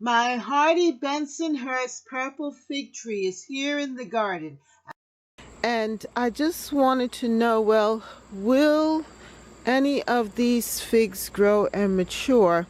My Hardy Bensonhurst Purple Fig tree is here in the garden. And I just wanted to know, well, will any of these figs grow and mature?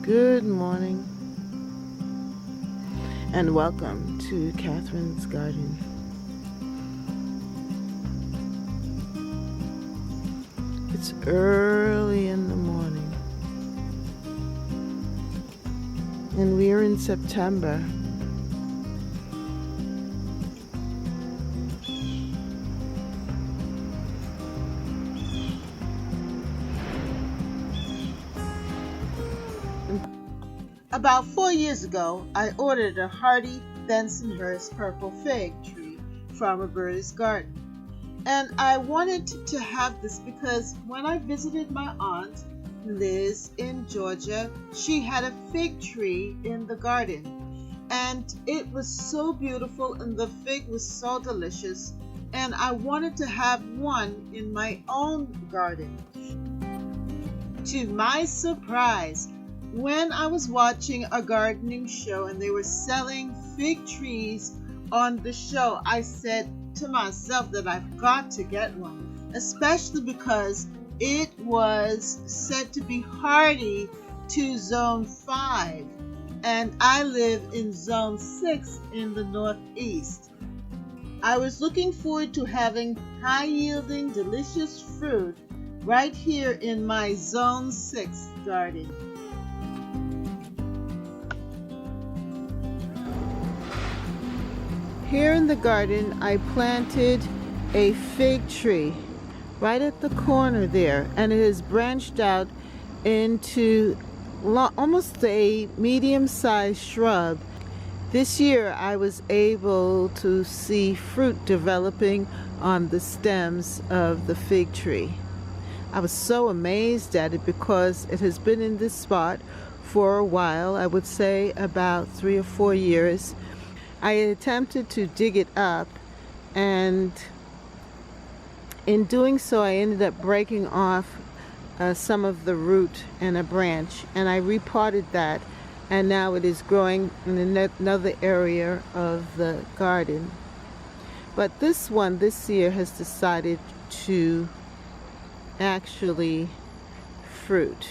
Good morning, and welcome to Catherine's Garden. It's early in the morning, and we're in September. About 4 years ago, I ordered a Hardy Bensonhurst Purple Fig tree from Roberta's garden. And I wanted to have this because when I visited my aunt, Liz, in Georgia, she had a fig tree in the garden. And it was so beautiful and the fig was so delicious. And I wanted to have one in my own garden. To my surprise, when I was watching a gardening show and they were selling fig trees on the show, I said to myself that I've got to get one, especially because it was said to be hardy to zone 5, and I live in zone 6 in the Northeast. I was looking forward to having high-yielding, delicious fruit right here in my zone 6 garden. Here in the garden, I planted a fig tree right at the corner there, and it has branched out into almost a medium-sized shrub. This year, I was able to see fruit developing on the stems of the fig tree. I was so amazed at it because it has been in this spot for a while, I would say about 3 or 4 years. I attempted to dig it up, and in doing so I ended up breaking off some of the root and a branch, and I repotted that, and now it is growing in another area of the garden. But this one this year has decided to actually fruit,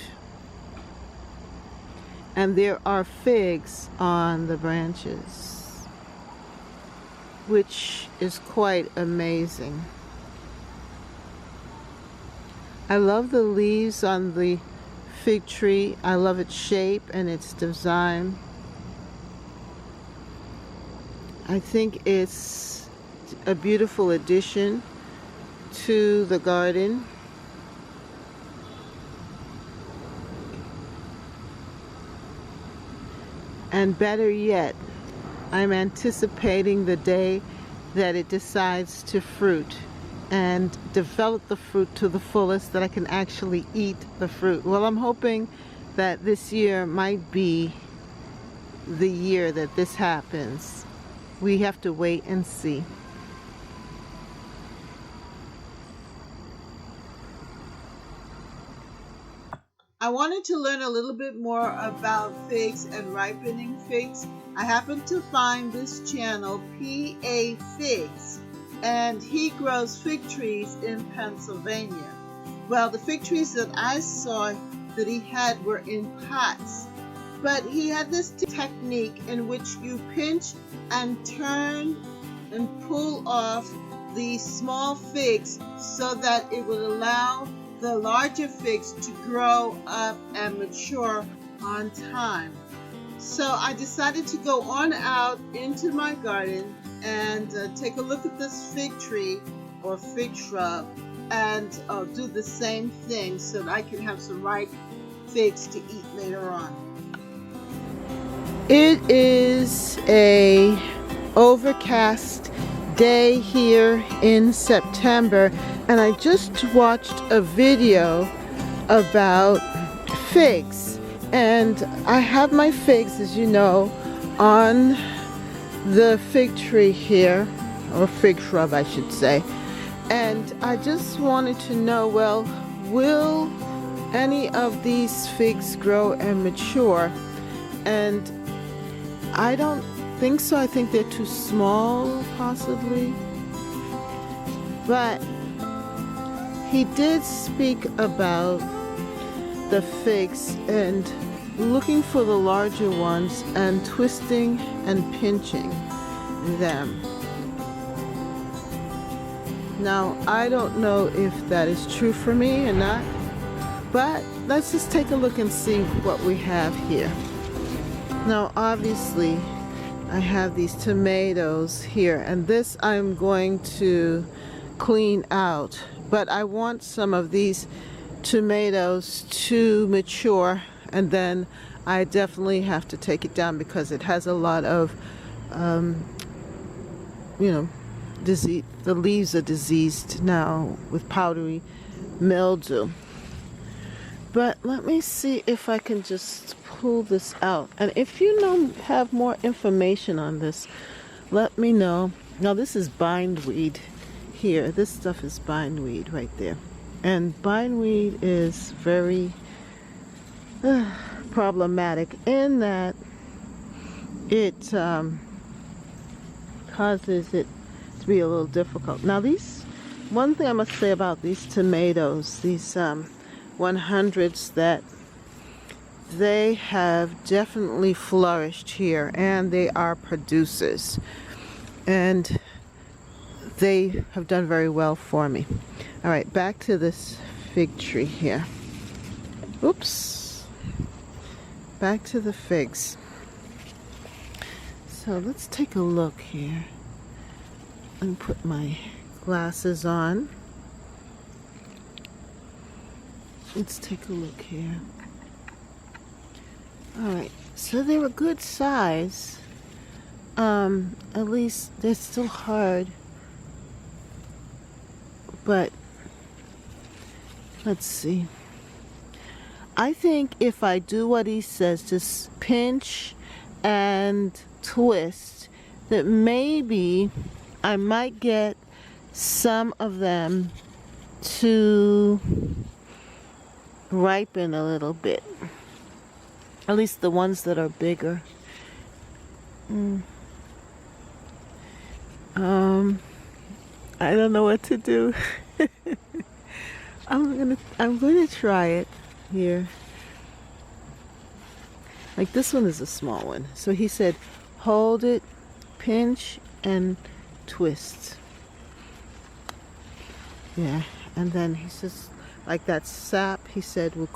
and there are figs on the branches, which is quite amazing. I love the leaves on the fig tree. I love its shape and its design. I think it's a beautiful addition to the garden. And better yet, I'm anticipating the day that it decides to fruit and develop the fruit to the fullest, that I can actually eat the fruit. Well, I'm hoping that this year might be the year that this happens. We have to wait and see. I wanted to learn a little bit more about figs and ripening figs. I happened to find this channel, P.A. Figs, and he grows fig trees in Pennsylvania. Well, the fig trees that I saw that he had were in pots, but he had this technique in which you pinch and turn and pull off the small figs so that it would allow the larger figs to grow up and mature on time. So I decided to go on out into my garden and take a look at this fig tree or fig shrub and do the same thing so that I can have some ripe figs to eat later on. It is a overcast day here in September, and I just watched a video about figs, and I have my figs, as you know, on the fig tree here, or fig shrub I should say, and I just wanted to know, well, will any of these figs grow and mature? And I don't think so. I think they're too small, possibly. But he did speak about the figs and looking for the larger ones and twisting and pinching them. Now, I don't know if that is true for me or not, but let's just take a look and see what we have here. Now, obviously, I have these tomatoes here, and this I'm going to clean out, but I want some of these tomatoes to mature, and then I definitely have to take it down because it has a lot of, disease. The leaves are diseased now with powdery mildew. But let me see if I can just pull this out. And if you have more information on this, let me know. Now this is bindweed here. This stuff is bindweed right there. And bindweed is very problematic in that it causes it to be a little difficult. Now one thing I must say about these tomatoes, these 100s, that they have definitely flourished here, and they are producers, and they have done very well for me. All right, back to this fig tree here. Oops. Back to the figs. So let's take a look here and put my glasses on. Let's take a look here. Alright, so they were good size. At least they're still hard. But let's see. I think if I do what he says, just pinch and twist, that maybe I might get some of them to ripen a little bit. At least the ones that are bigger. I don't know what to do. I'm gonna try it here. Like this one is a small one. So he said hold it, pinch and twist. Yeah, and then he says like that sap, he said, will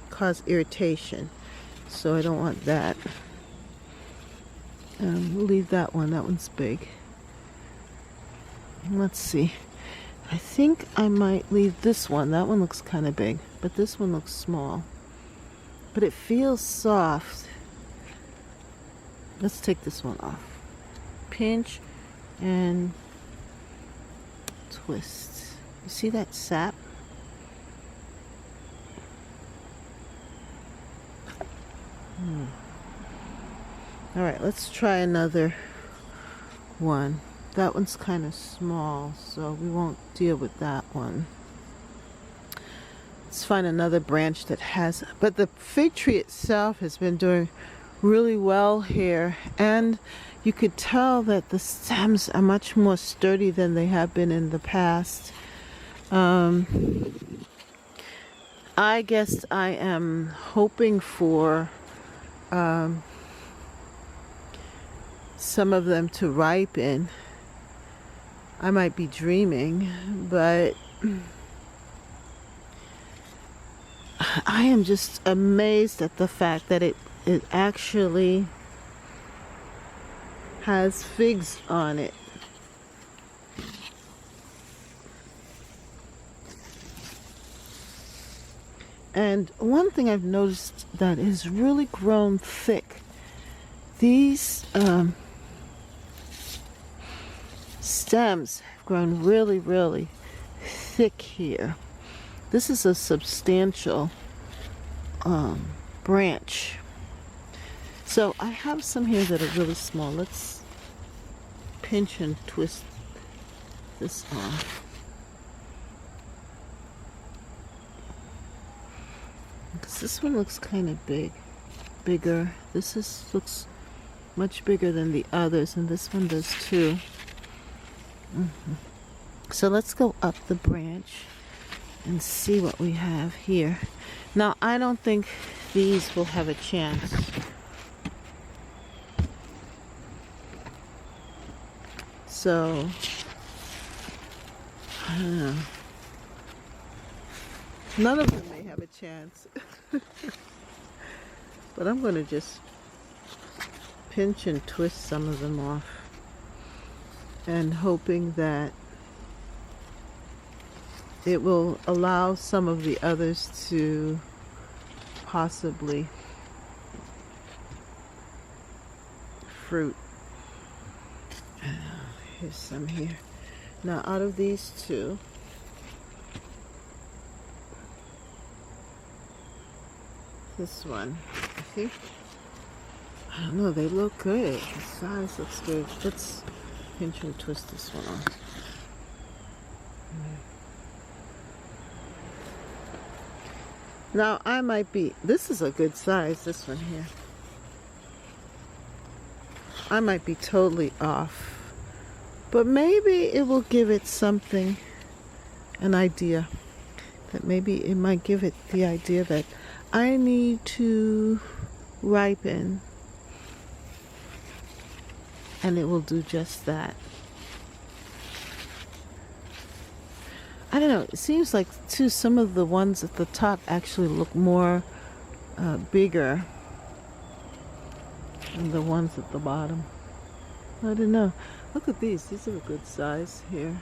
cause irritation. So I don't want that. We'll leave that one. That one's big. Let's see. I think I might leave this one. That one looks kind of big, but this one looks small. But it feels soft. Let's take this one off. Pinch and twist. You see that sap? Alright, let's try another one. That one's kind of small, so we won't deal with that one. Let's find another branch that has, but the fig tree itself has been doing really well here, and you could tell that the stems are much more sturdy than they have been in the past. I guess I am hoping for some of them to ripen. I might be dreaming, but I am just amazed at the fact that it actually has figs on it. And one thing I've noticed that is really grown thick, these stems have grown really, really thick here. This is a substantial branch. So I have some here that are really small. Let's pinch and twist this off. Because this one looks kind of bigger. Looks much bigger than the others, and this one does too. So let's go up the branch and see what we have here. Now, I don't think these will have a chance. So, I don't know. None of them may have a chance. But I'm going to just pinch and twist some of them off, and hoping that it will allow some of the others to possibly fruit. Here's some here. Now, out of these two, this one, I think, I don't know, they look good. The size looks good. Let's pinch and twist this one off. Now, this is a good size, this one here. I might be totally off. But maybe it will give it something, an idea. That maybe it might give it the idea that I need to ripen. And it will do just that. I don't know, it seems like too some of the ones at the top actually look more bigger than the ones at the bottom. I don't know. Look at these are a good size here.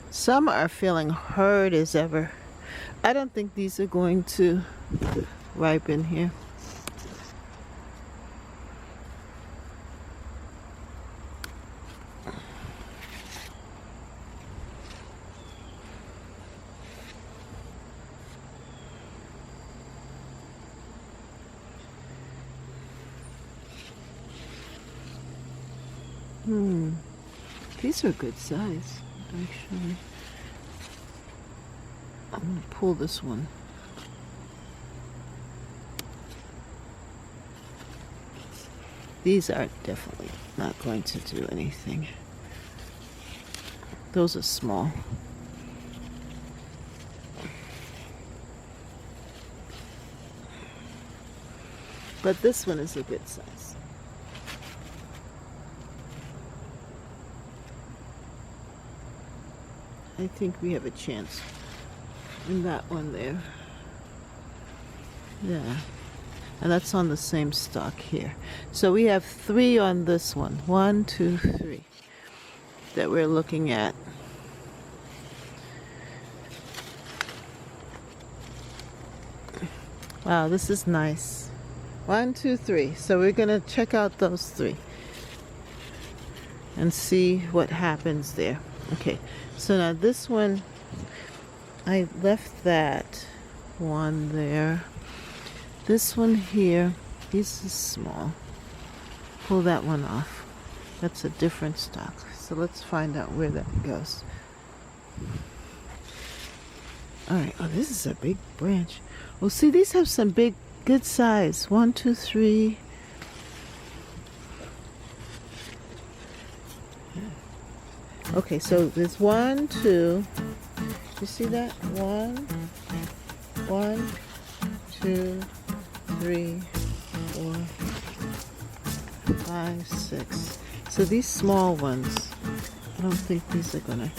Some are feeling hard as ever. I don't think these are going to ripen here. These are good size, actually. I'm going to pull this one. These are definitely not going to do anything. Those are small. But this one is a good size. I think we have a chance in that one there. Yeah. And that's on the same stalk here. So we have 3 on this one. 1, 2, 3 that we're looking at. Wow, this is nice. 1, 2, 3. So we're going to check out those 3 and see what happens there. Okay, so now this one, I left that one there. This one here, this is small. Pull that one off. That's a different stock. So let's find out where that goes. Alright, oh, this is a big branch. Well, see, these have some big, good size. 1, 2, 3. Okay, so there's 1, 2. You see that? 1, 2, 3, 4, 5, 6. So these small ones, I don't think these are gonna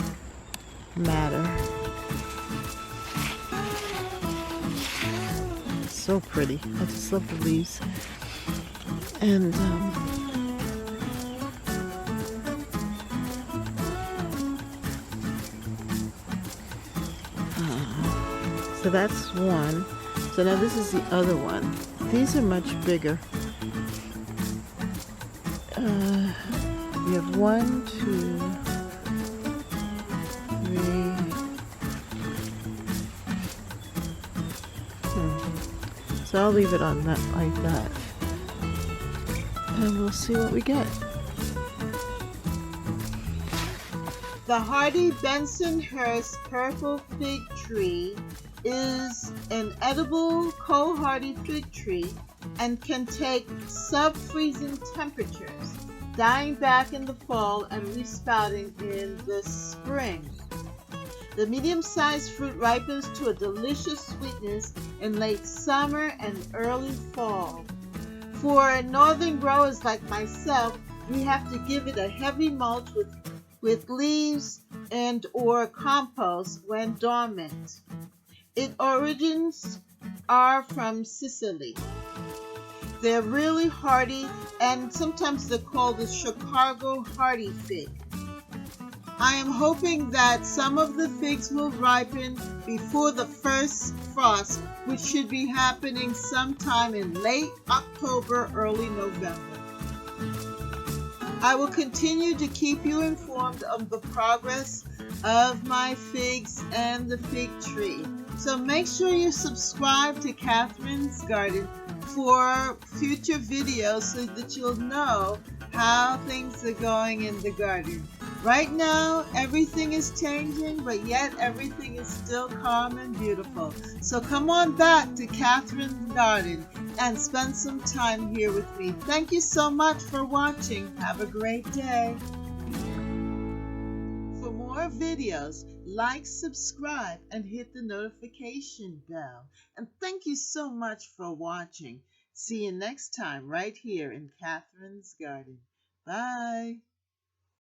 matter. so pretty. I just love the leaves. And so that's one. So now this is the other one. These are much bigger. We have 1, 2, 3. So I'll leave it on that like that. And we'll see what we get. The Hardy Bensonhurst Purple Fig Tree is an edible cold hardy fig tree and can take sub-freezing temperatures, dying back in the fall and resprouting in the spring. The medium-sized fruit ripens to a delicious sweetness in late summer and early fall. For northern growers like myself, we have to give it a heavy mulch with leaves and or compost when dormant. Its origins are from Sicily. They're really hardy, and sometimes they're called the Chicago hardy fig. I am hoping that some of the figs will ripen before the first frost, which should be happening sometime in late October, early November. I will continue to keep you informed of the progress of my figs and the fig tree. So make sure you subscribe to Catherine's Garden for future videos so that you'll know how things are going in the garden. Right now, everything is changing, but yet everything is still calm and beautiful. So come on back to Catherine's Garden and spend some time here with me. Thank you so much for watching. Have a great day. For more videos, like, subscribe, and hit the notification bell. And thank you so much for watching. See you next time right here in Catherine's Garden. Bye.